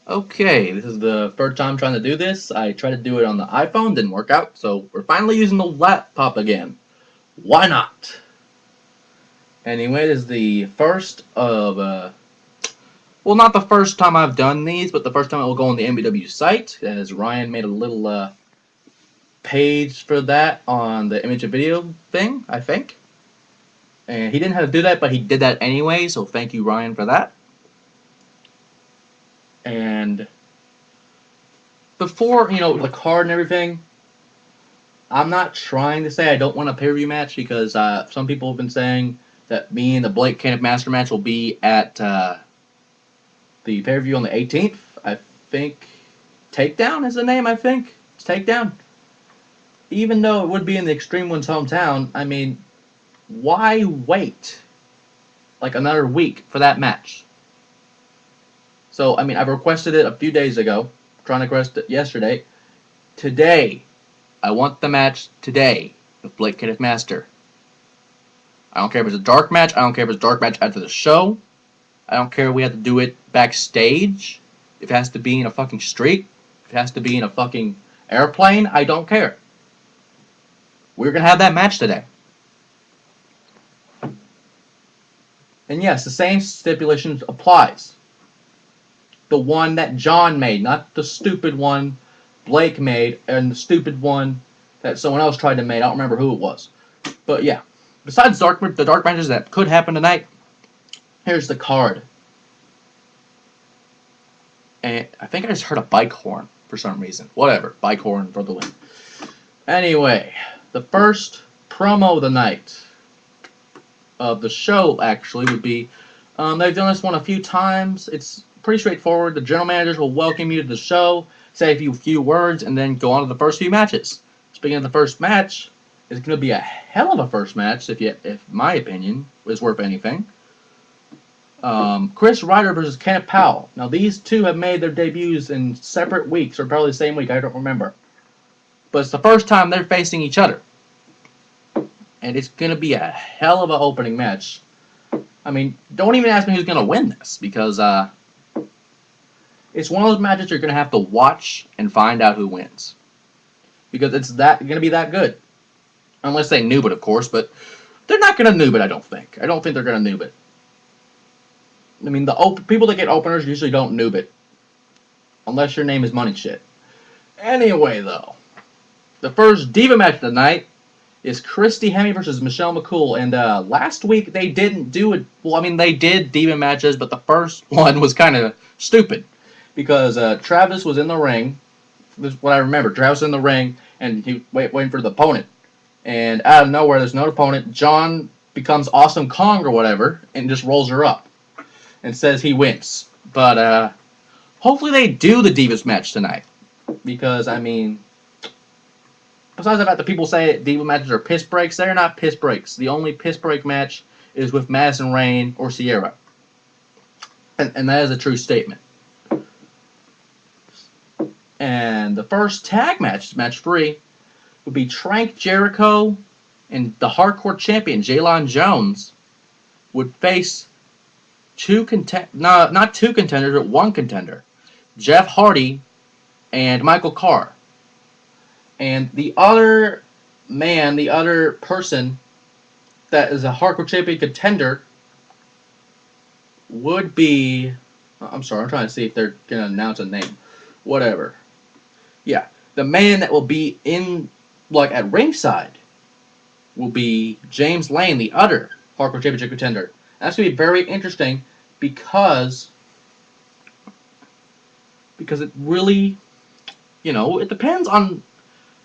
Okay, this is the third time trying to do this. I tried to do it on the iPhone, didn't work out, so we're finally using the laptop again. Why not? Anyway, this is the first of, well, not the first time I've done these, but the first time it will go on the MBW site, as Ryan made a little page for that on the image and video thing, I think. And he didn't have to do that, but he did that anyway, so thank you, Ryan, for that. And before, the card and everything, I'm not trying to say I don't want a pay-per-view match because some people have been saying that me and the Blake Kenneth Master match will be at the pay-per-view on the 18th. I think Takedown is the name, I think. It's Takedown. Even though it would be in the Extreme One's hometown, I mean, why wait like another week for that match? So, I mean, I've requested it a few days ago, trying to request it yesterday. Today, I want the match today with Blake Kenneth Master. I don't care if it's a dark match. I don't care if it's a dark match after the show. I don't care if we have to do it backstage. If it has to be in a fucking street. If it has to be in a fucking airplane. I don't care. We're going to have that match today. And yes, the same stipulations applies. The one that John made, not the stupid one Blake made, and the stupid one that someone else tried to make. I don't remember who it was. But yeah, besides the dark matches that could happen tonight, here's the card. And I think I just heard a bike horn for some reason. Whatever, bike horn for the win. Anyway, the first promo of the night, of the show actually, would be, they've done this one a few times. It's pretty straightforward. The general managers will welcome you to the show, say a few words, and then go on to the first few matches. Speaking of the first match, it's going to be a hell of a first match, if my opinion is worth anything. Chris Ryder versus Kenneth Powell. Now, these two have made their debuts in separate weeks, or probably the same week, I don't remember. But it's the first time they're facing each other. And it's going to be a hell of an opening match. I mean, don't even ask me who's going to win this, because it's one of those matches you're going to have to watch and find out who wins. Because it's going to be that good. Unless they noob it, of course, but they're not going to noob it, I don't think. I don't think they're going to noob it. I mean, the people that get openers usually don't noob it. Unless your name is Money Shit. Anyway, though. The first Diva match of the night is Christy Hemme versus Michelle McCool. And last week they didn't do it. Well, I mean, they did Diva matches, but the first one was kind of stupid. Because Travis was in the ring. This is what I remember. Travis was in the ring, and he waiting for the opponent. And out of nowhere, there's no opponent. John becomes Awesome Kong or whatever, and just rolls her up. And says he wins. But hopefully they do the Divas match tonight. Because, I mean, besides the fact that people say Diva matches are piss breaks, they're not piss breaks. The only piss break match is with Madison Rayne or Sierra. And that is a true statement. And the first tag match, match 3, would be Trank Jericho and the Hardcore Champion, Jalon Jones, would face not two contenders, but one contender. Jeff Hardy and Michael Carr. And the other man, the other person that is a Hardcore Champion contender would be... I'm sorry, I'm trying to see if they're going to announce a name. Whatever. Yeah, the man that will be in, like, at ringside will be James Lane, the other Hardcore Championship contender. And that's going to be very interesting because it really, it depends on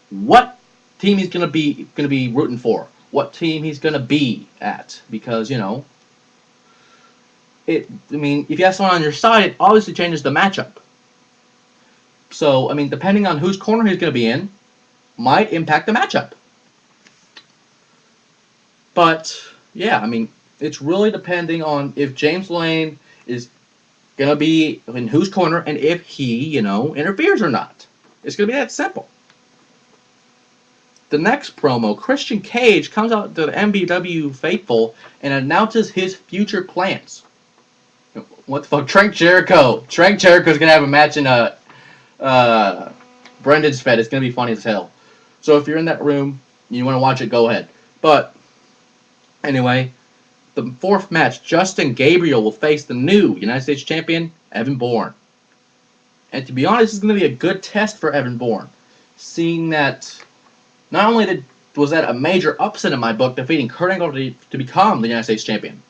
what team he's going to be rooting for, what team he's going to be at, because if you have someone on your side, it obviously changes the matchup. So, I mean, depending on whose corner he's going to be in, might impact the matchup. But, yeah, I mean, it's really depending on if James Lane is going to be in whose corner and if he, interferes or not. It's going to be that simple. The next promo, Christian Cage comes out to the MBW faithful and announces his future plans. What the fuck? Trank Jericho. Trank Jericho's gonna have a match in Brendan's Fed. It's gonna be funny as hell. So if you're in that room, you want to watch it, go ahead. But anyway, the fourth match, Justin Gabriel will face the new United States champion, Evan Bourne. And to be honest, it's going to be a good test for Evan Bourne, seeing that not only was that a major upset in my book, defeating Kurt Angle to become the United States champion,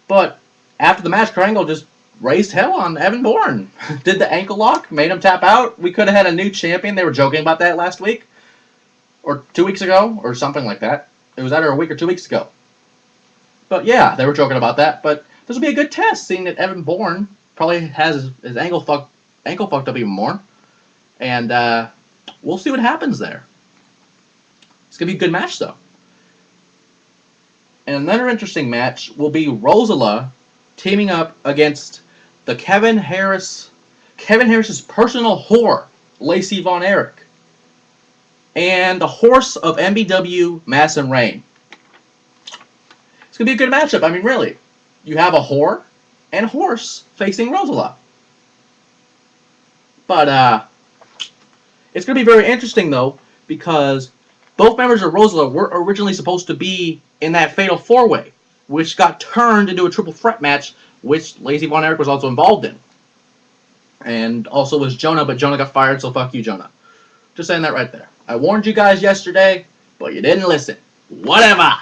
but after the match, Kurt Angle just raised hell on Evan Bourne. Did the ankle lock, made him tap out. We could have had a new champion. They were joking about that last week, or 2 weeks ago, or something like that. It was either a week or 2 weeks ago. But yeah, they were joking about that. But this will be a good test, seeing that Evan Bourne probably has his ankle fucked up even more. And we'll see what happens there. It's going to be a good match, though. And another interesting match will be Rosala teaming up against the Kevin Harris's personal whore, Lacey Von Erich, and the horse of MBW, Madison Rayne. It's going to be a good matchup. I mean, really. You have a whore and a horse facing Rosala. But it's going to be very interesting, though, because both members of Rosala were originally supposed to be in that Fatal 4-Way, which got turned into a triple threat match, which Lacey Von Erich was also involved in. And also was Jonah, but Jonah got fired, so fuck you, Jonah. Just saying that right there. I warned you guys yesterday, but you didn't listen. Whatever!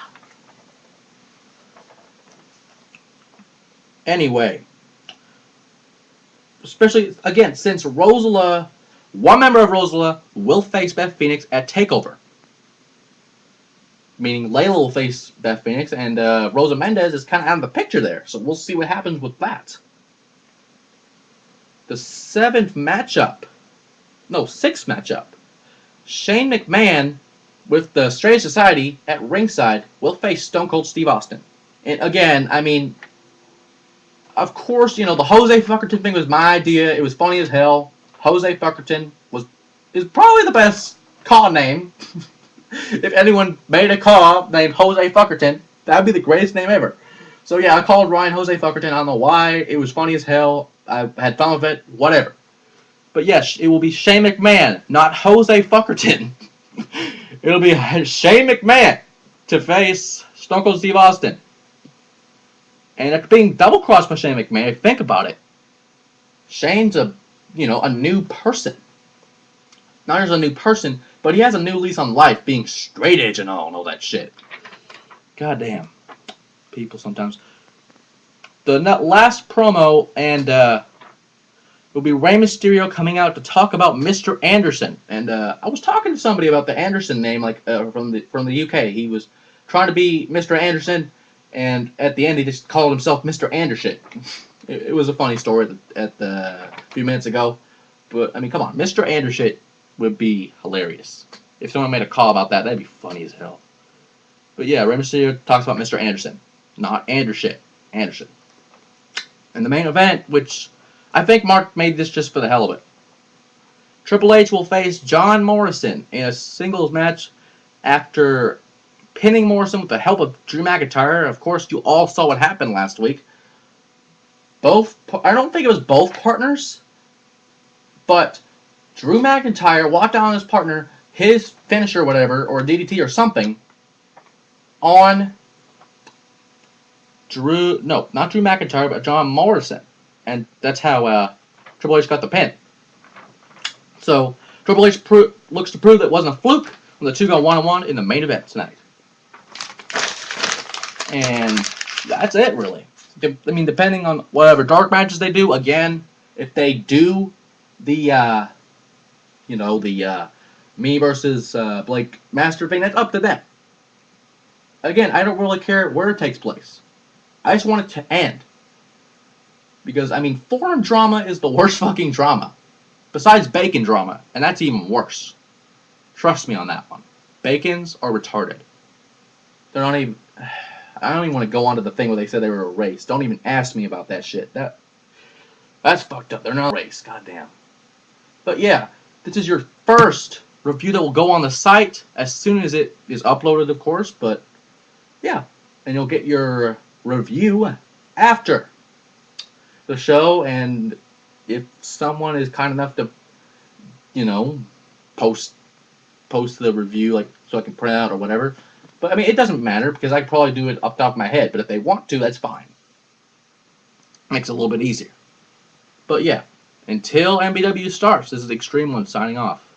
Anyway, especially, again, since Rosala, one member of Rosala will face Beth Phoenix at TakeOver. Meaning Layla will face Beth Phoenix, and Rosa Mendez is kind of out of the picture there. So we'll see what happens with that. The sixth matchup. Shane McMahon with the Straight Society at ringside will face Stone Cold Steve Austin. And again, I mean, of course, you know, the Jose Fuckerton thing was my idea. It was funny as hell. Jose Fuckerton is probably the best call name. If anyone made a call named Jose Fuckerton, that would be the greatest name ever. So yeah, I called Ryan Jose Fuckerton. I don't know why. It was funny as hell. I had fun with it. Whatever. But yes, it will be Shane McMahon, not Jose Fuckerton. It'll be Shane McMahon to face Stone Cold Steve Austin. And after being double-crossed by Shane McMahon, if you think about it, Shane's a new person. Not just a new person, but he has a new lease on life, being straight edge and all that shit. Goddamn. People sometimes. The last promo, and will be Rey Mysterio coming out to talk about Mr. Anderson. And I was talking to somebody about the Anderson name, from the UK. He was trying to be Mr. Anderson, and at the end he just called himself Mr. Andershit. It was a funny story a few minutes ago. But, I mean, come on. Mr. Andershit would be hilarious. If someone made a call about that, that'd be funny as hell. But yeah, Rey Mysterio talks about Mr. Anderson. Not Andershit. Anderson. And the main event, which I think Mark made this just for the hell of it. Triple H will face John Morrison in a singles match after pinning Morrison with the help of Drew McIntyre. Of course, you all saw what happened last week. I don't think it was both partners, but Drew McIntyre walked down on his partner, his finisher, whatever, or DDT or something, on not Drew McIntyre, but John Morrison. And that's how Triple H got the pin. So, Triple H looks to prove that it wasn't a fluke when the two go one-on-one in the main event tonight. And that's it, really. I mean, depending on whatever dark matches they do, again, if they do the me versus Blake Master thing, that's up to them. Again, I don't really care where it takes place. I just want it to end. Because, I mean, foreign drama is the worst fucking drama. Besides bacon drama, and that's even worse. Trust me on that one. Bacons are retarded. They're not even... I don't even want to go on to the thing where they said they were a race. Don't even ask me about that shit. That's fucked up. They're not a race. Goddamn. But yeah, this is your first review that will go on the site as soon as it is uploaded, of course. But yeah, and you'll get your review after. the show, and if someone is kind enough to, you know, post the review, like, so I can print it out or whatever. But I mean, it doesn't matter because I can probably do it up top of my head. But if they want to, that's fine. Makes it a little bit easier. But yeah, until MBW starts, this is Extreme One signing off.